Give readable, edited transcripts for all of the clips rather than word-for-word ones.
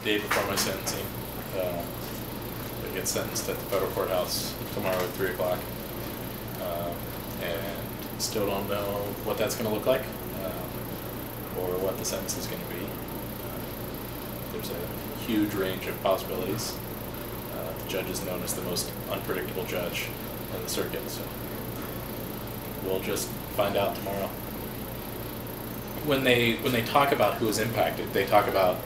day before my sentencing. I get sentenced at the federal courthouse tomorrow at 3 o'clock. And still don't know what that's going to look like or what the sentence is going to be. There's a huge range of possibilities. The judge is known as the most unpredictable judge in the circuit, so we'll just find out tomorrow. When they talk about who is impacted, they talk about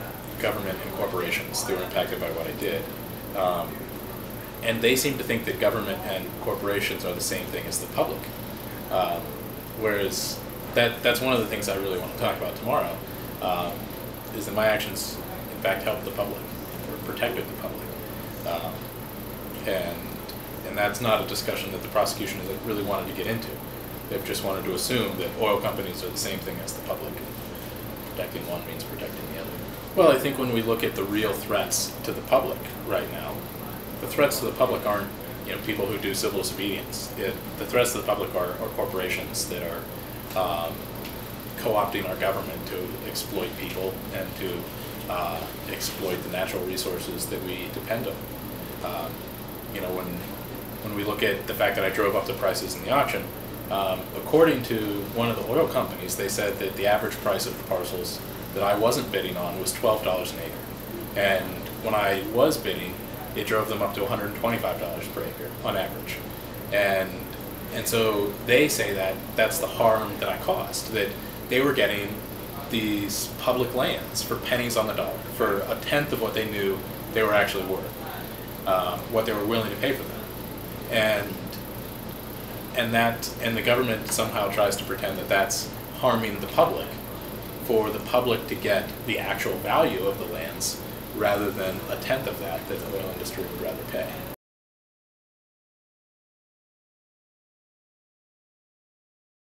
government and corporations that were impacted by what I did. And they seem to think that government and corporations are the same thing as the public. Whereas that's one of the things I really want to talk about tomorrow, is that my actions in fact helped the public, or protected the public. And that's not a discussion that the prosecution has really wanted to get into. They've just wanted to assume that oil companies are the same thing as the public. Protecting one means protecting the other. Well, I think when we look at the real threats to the public right now, the threats to the public aren't people who do civil disobedience. The threats to the public are corporations that are co-opting our government to exploit people and to exploit the natural resources that we depend on. When we look at the fact that I drove up the prices in the auction, according to one of the oil companies, they said that the average price of the parcels that I wasn't bidding on was $12 an acre. And when I was bidding, it drove them up to $125 per acre on average. And so they say that that's the harm that I caused, that they were getting these public lands for pennies on the dollar, for a tenth of what they knew they were actually worth, what they were willing to pay for them. And the government somehow tries to pretend that that's harming the public, for the public to get the actual value of the lands rather than a tenth of that the oil industry would rather pay.